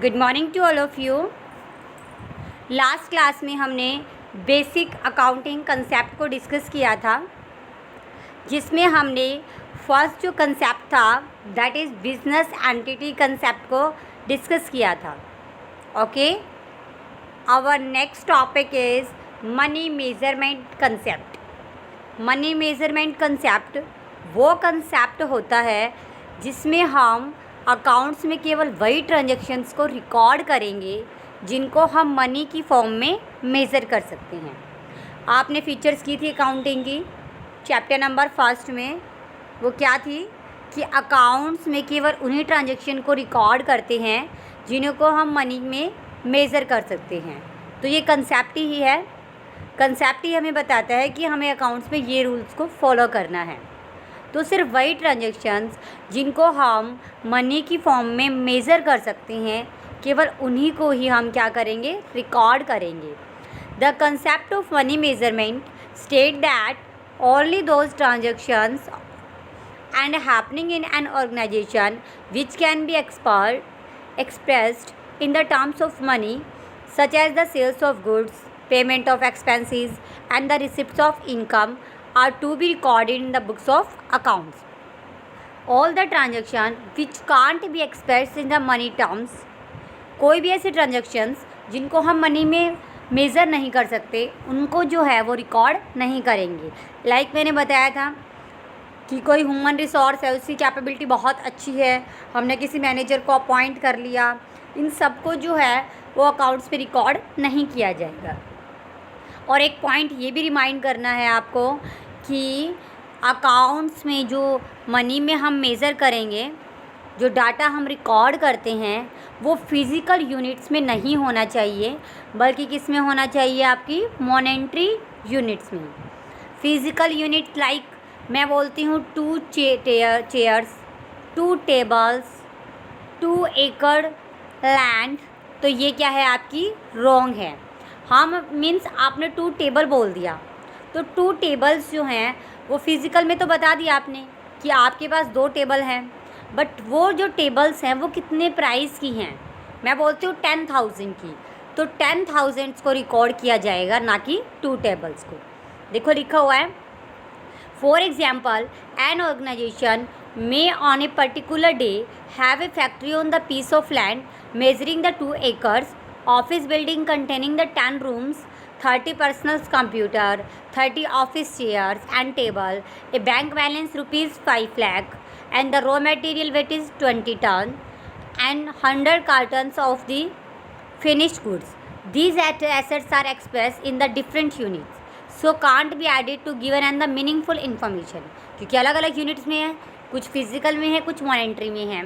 Good morning to all of you. Last class में हमने basic accounting concept को discuss किया था, जिसमें हमने फर्स्ट जो कंसेप्ट था that is business entity concept को डिस्कस किया था। Okay, our next topic is money measurement concept. Money measurement concept वो कंसेप्ट होता है जिसमें हम अकाउंट्स में केवल वही ट्रांजैक्शंस को रिकॉर्ड करेंगे जिनको हम मनी की फॉर्म में मेज़र कर सकते हैं। आपने फीचर्स की थी अकाउंटिंग की चैप्टर नंबर फर्स्ट में, वो क्या थी कि अकाउंट्स में केवल उन्हीं ट्रांजैक्शन को रिकॉर्ड करते हैं जिनको हम मनी में मेज़र कर सकते हैं। तो ये कंसेप्ट ही है, कंसेप्ट ही हमें बताता है कि हमें अकाउंट्स में ये रूल्स को फॉलो करना है। तो सिर्फ वही ट्रांजैक्शंस जिनको हम मनी की फॉर्म में मेज़र कर सकते हैं, केवल उन्हीं को ही हम क्या करेंगे, रिकॉर्ड करेंगे। The concept of money measurement state that only those transactions and happening in an organisation which can be expressed in the terms of money, such as the sales of goods, payment of expenses, and the receipts of income, are to be recorded in the books of accounts. All the transaction which can't be expressed in the money terms, कोई भी ऐसे transactions जिनको हम money में measure नहीं कर सकते उनको जो है वो रिकॉर्ड नहीं करेंगे। लाइक मैंने बताया था कि कोई ह्यूमन रिसोर्स है, उसकी कैपेबिलिटी बहुत अच्छी है, हमने किसी मैनेजर को अपॉइंट कर लिया, इन सब को जो है वो अकाउंट्स पे रिकॉर्ड नहीं किया जाएगा। और एक पॉइंट ये भी रिमाइंड करना है आपको कि अकाउंट्स में जो मनी में हम मेज़र करेंगे, जो डाटा हम रिकॉर्ड करते हैं, वो फिज़िकल यूनिट्स में नहीं होना चाहिए, बल्कि किस में होना चाहिए, आपकी मॉनेटरी यूनिट्स में। फिज़िकल यूनिट लाइक मैं बोलती हूँ 2 चेयर्स, 2 टेबल्स, 2 एकड़ लैंड, तो ये क्या है, आपकी रॉन्ग है। हम मीन्स आपने 2 टेबल बोल दिया, तो 2 टेबल्स जो हैं वो फिज़िकल में तो बता दिया आपने कि आपके पास 2 टेबल हैं, बट वो जो टेबल्स हैं वो कितने प्राइस की हैं। मैं बोलती हूँ 10,000 की, तो 10,000 को रिकॉर्ड किया जाएगा, ना कि 2 टेबल्स को। देखो लिखा हुआ है, for example an organisation may on a particular day have a factory on the piece of land measuring the 2 acres, office building containing the 10 rooms, 30 personal computer, 30 office chairs and table, a bank balance rupees 5 lakh, and the raw material weight is 20 ton, and 100 cartons of the finished goods. These assets are expressed in the different units, so can't be added to given and the meaningful information. क्योंकि अलग अलग units में है, कुछ physical में है, कुछ monetary में है।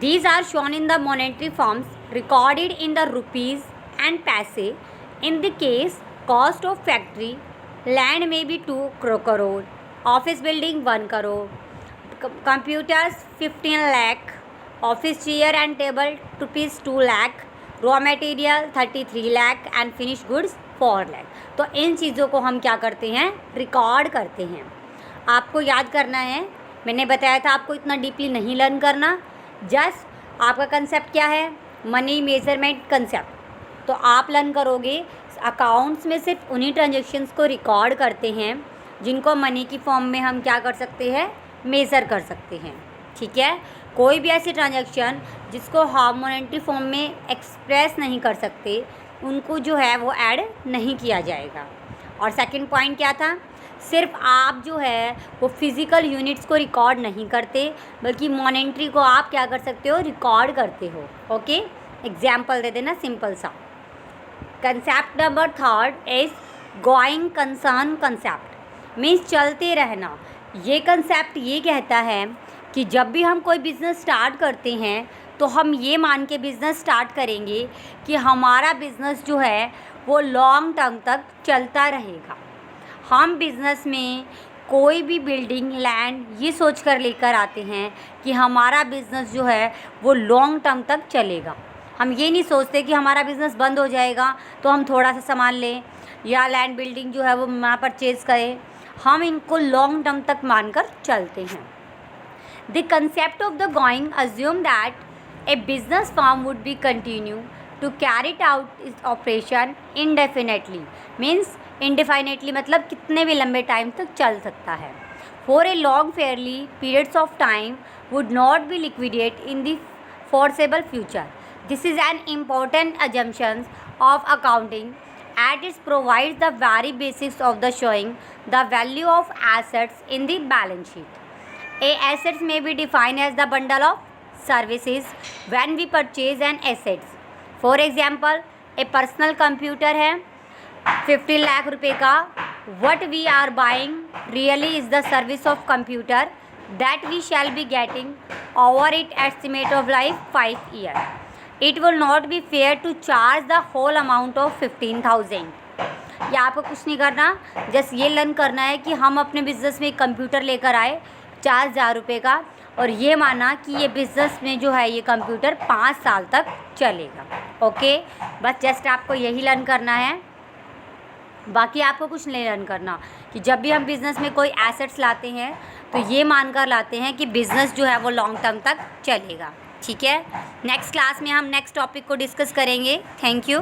These are shown in the monetary forms recorded in the rupees and paise. In the case, cost of factory land may be 2 crore, office building 1 crore, computers 15 lakh, office chair and table rupees 2 lakh, raw material 33 lakh and finished goods 4 lakh। तो इन चीज़ों को हम क्या करते हैं, record करते हैं। आपको याद करना है, मैंने बताया था आपको इतना डीपली नहीं लर्न करना, जस्ट आपका कंसेप्ट क्या है, मनी मेजरमेंट कंसेप्ट। तो आप लर्न करोगे अकाउंट्स में सिर्फ उन्हीं ट्रांजैक्शंस को रिकॉर्ड करते हैं जिनको मनी की फॉर्म में हम क्या कर सकते हैं, मेज़र कर सकते हैं। ठीक है, कोई भी ऐसी ट्रांजैक्शन जिसको हम मॉनेटरी फॉर्म में एक्सप्रेस नहीं कर सकते उनको जो है वो ऐड नहीं किया जाएगा। और सेकंड पॉइंट क्या था, सिर्फ आप जो है वो फिज़िकल यूनिट्स को रिकॉर्ड नहीं करते, बल्कि मॉनेटरी को आप क्या कर सकते हो, रिकॉर्ड करते हो। ओके, एग्जाम्पल दे देना सिंपल सा। Concept number third is going concern concept, means चलते रहना। ये कंसेप्ट ये कहता है कि जब भी हम कोई बिज़नेस स्टार्ट करते हैं तो हम ये मान के बिज़नेस स्टार्ट करेंगे कि हमारा बिज़नेस जो है वो लॉन्ग टर्म तक चलता रहेगा। हम बिज़नेस में कोई भी बिल्डिंग, लैंड ये सोच कर लेकर आते हैं कि हमारा बिज़नेस जो है वो लॉन्ग टर्म तक चलेगा। हम ये नहीं सोचते कि हमारा बिज़नेस बंद हो जाएगा तो हम थोड़ा सा सामान लें या लैंड बिल्डिंग जो है वो वहाँ परचेज़ करें। हम इनको लॉन्ग टर्म तक मानकर चलते हैं। The concept of the going assume that a business firm would be continue to carry it out its operation indefinitely. Means indefinitely मतलब कितने भी लंबे टाइम तक चल सकता है. For a long fairly periods of time would not be liquidate in the foreseeable future. This is an important assumption of accounting as it provides the very basics of the showing the value of assets in the balance sheet. A assets may be defined as the bundle of services when we purchase an assets. For example, a personal computer है 15 लाख रुपए का. What we are buying really is the service of computer that we shall be getting over its estimate of life 5 years. It will not be fair to charge the whole amount of 15,000. या आपको कुछ नहीं करना, just ये learn करना है कि हम अपने बिज़नेस में एक कंप्यूटर लेकर आए 4,000 रुपये का, और ये माना कि ये बिज़नेस में जो है ये कंप्यूटर 5 साल तक चलेगा. ओके, बस जस्ट आपको यही लर्न करना है, बाकी आपको कुछ नहीं लर्न करना. कि जब भी हम बिज़नेस में कोई एसेट्स लाते हैं तो ये मानकर लाते हैं कि बिज़नेस जो है वो लॉन्ग टर्म तक चलेगा. ठीक है, नेक्स्ट क्लास में हम नेक्स्ट टॉपिक को डिस्कस करेंगे. Thank you.